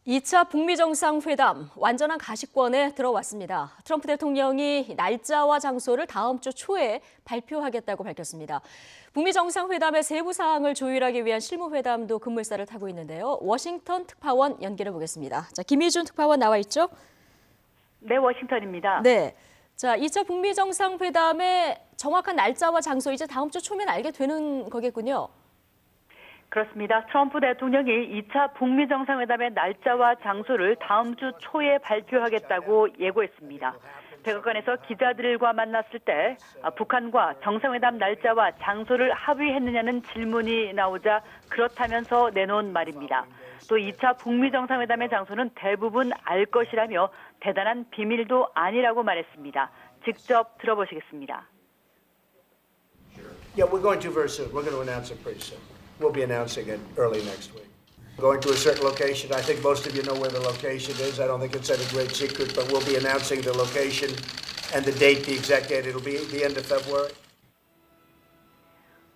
2차 북미 정상회담 완전한 가시권에 들어왔습니다. 트럼프 대통령이 날짜와 장소를 다음 주 초에 발표하겠다고 밝혔습니다. 북미 정상회담의 세부 사항을 조율하기 위한 실무회담도 급물살을 타고 있는데요. 워싱턴 특파원 연결해 보겠습니다. 자, 김희준 특파원 나와 있죠? 네, 워싱턴입니다. 네. 자, 2차 북미 정상회담의 정확한 날짜와 장소 이제 다음 주 초면 알게 되는 거겠군요. 그렇습니다. 트럼프 대통령이 2차 북미 정상회담의 날짜와 장소를 다음 주 초에 발표하겠다고 예고했습니다. 백악관에서 기자들과 만났을 때 북한과 정상회담 날짜와 장소를 합의했느냐는 질문이 나오자 그렇다면서 내놓은 말입니다. 또 2차 북미 정상회담의 장소는 대부분 알 것이라며 대단한 비밀도 아니라고 말했습니다. 직접 들어보시겠습니다. Yeah, we're going to very soon. We're going to announce it pretty soon. We'll be announcing it early next week. Going to a certain location. I think most of you know where the location is. I don't think it's any great secret, but we'll be announcing the location and the date, the exact date. It'll be the end of February.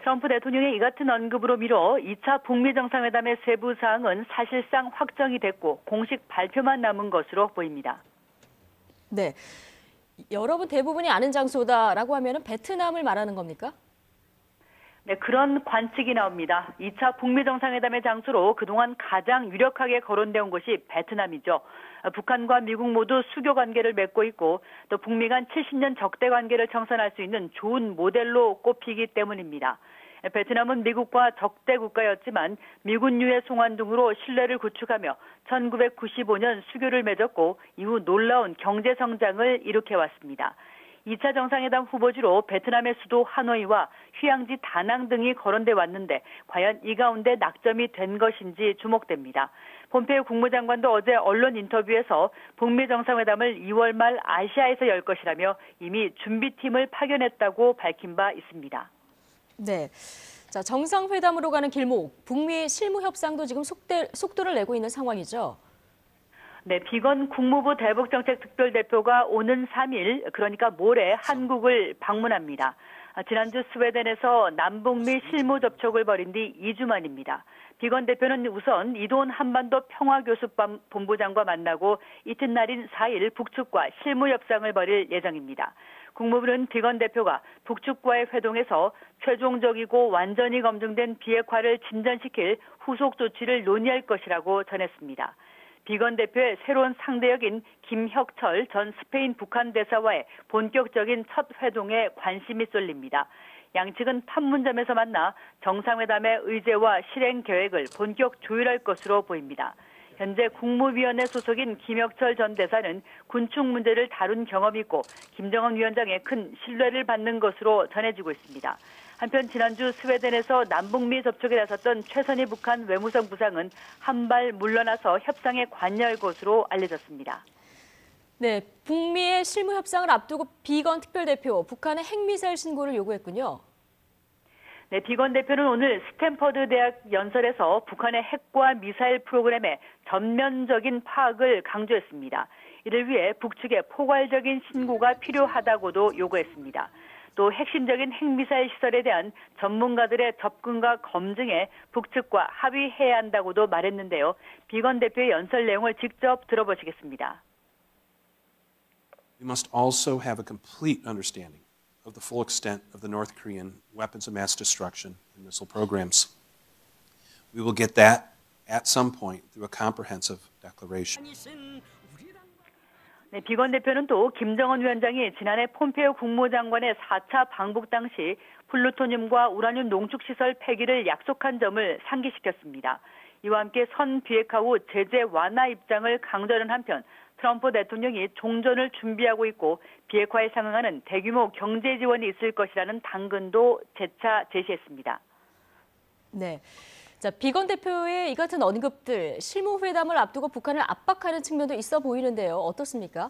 트럼프 대통령의 이 같은 언급으로 미뤄 2차 북미 정상회담의 세부 사항은 사실상 확정이 됐고 공식 발표만 남은 것으로 보입니다. 네, 여러분 대부분이 아는 장소다라고 하면은 베트남을 말하는 겁니까? 네, 그런 관측이 나옵니다. 2차 북미 정상회담의 장소로 그동안 가장 유력하게 거론되어 온 곳이 베트남이죠. 북한과 미국 모두 수교 관계를 맺고 있고 또 북미 간 70년 적대 관계를 청산할 수 있는 좋은 모델로 꼽히기 때문입니다. 베트남은 미국과 적대 국가였지만 미군유해 송환 등으로 신뢰를 구축하며 1995년 수교를 맺었고 이후 놀라운 경제 성장을 일으켜왔습니다. 2차 정상회담 후보지로 베트남의 수도 하노이와 휴양지 다낭 등이 거론돼 왔는데 과연 이 가운데 낙점이 된 것인지 주목됩니다. 폼페이오 국무장관도 어제 언론 인터뷰에서 북미 정상회담을 2월 말 아시아에서 열 것이라며 이미 준비팀을 파견했다고 밝힌 바 있습니다. 네. 자, 정상회담으로 가는 길목, 북미 실무 협상도 지금 속도를 내고 있는 상황이죠. 네, 비건 국무부 대북정책특별대표가 오는 3일, 그러니까 모레 한국을 방문합니다. 지난주 스웨덴에서 남북미 실무 접촉을 벌인 뒤 2주 만입니다. 비건 대표는 우선 이도훈 한반도 평화교섭본부장과 만나고 이튿날인 4일 북측과 실무 협상을 벌일 예정입니다. 국무부는 비건 대표가 북측과의 회동에서 최종적이고 완전히 검증된 비핵화를 진전시킬 후속 조치를 논의할 것이라고 전했습니다. 비건 대표의 새로운 상대역인 김혁철 전 스페인 북한 대사와의 본격적인 첫 회동에 관심이 쏠립니다. 양측은 판문점에서 만나 정상회담의 의제와 실행 계획을 본격 조율할 것으로 보입니다. 현재 국무위원회 소속인 김혁철 전 대사는 군축 문제를 다룬 경험이 있고 김정은 위원장의 큰 신뢰를 받는 것으로 전해지고 있습니다. 한편 지난주 스웨덴에서 남북미 접촉에 나섰던 최선희 북한 외무성 부상은 한 발 물러나서 협상에 관여할 것으로 알려졌습니다. 네, 북미의 실무 협상을 앞두고 비건 특별대표 북한의 핵미사일 신고를 요구했군요. 네, 비건 대표는 오늘 스탠퍼드 대학 연설에서 북한의 핵과 미사일 프로그램의 전면적인 파악을 강조했습니다. 이를 위해 북측의 포괄적인 신고가 필요하다고도 요구했습니다. 또 핵심적인 핵미사일 시설에 대한 전문가들의 접근과 검증에 북측과 합의해야 한다고도 말했는데요. 비건 대표의 연설 내용을 직접 들어보시겠습니다. We must also have a complete understanding of the full extent of the North Korean weapons of mass destruction and missile programs. We will get that at some point through a comprehensive declaration. 네, 비건 대표는 또 김정은 위원장이 지난해 폼페이오 국무장관의 4차 방북 당시 플루토늄과 우라늄 농축시설 폐기를 약속한 점을 상기시켰습니다. 이와 함께 선 비핵화 후 제재 완화 입장을 강조하는 한편 트럼프 대통령이 종전을 준비하고 있고 비핵화에 상응하는 대규모 경제 지원이 있을 것이라는 당근도 재차 제시했습니다. 네. 자, 비건 대표의 이 같은 언급들, 실무회담을 앞두고 북한을 압박하는 측면도 있어 보이는데요. 어떻습니까?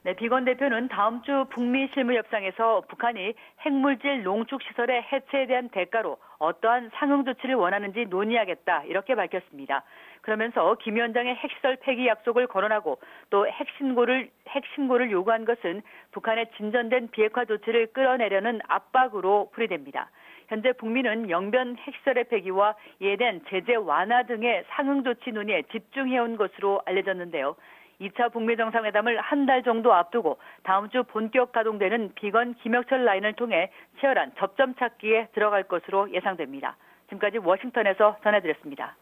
네, 비건 대표는 다음 주 북미 실무 협상에서 북한이 핵물질 농축시설의 해체에 대한 대가로 어떠한 상응 조치를 원하는지 논의하겠다 이렇게 밝혔습니다. 그러면서 김 위원장의 핵시설 폐기 약속을 거론하고 또 핵신고를 요구한 것은 북한의 진전된 비핵화 조치를 끌어내려는 압박으로 풀이됩니다. 현재 북미는 영변 핵시설의 폐기와 이에 대한 제재 완화 등의 상응 조치 논의에 집중해온 것으로 알려졌는데요. 2차 북미 정상회담을 한 달 정도 앞두고 다음 주 본격 가동되는 비건 김혁철 라인을 통해 치열한 접점 찾기에 들어갈 것으로 예상됩니다. 지금까지 워싱턴에서 전해드렸습니다.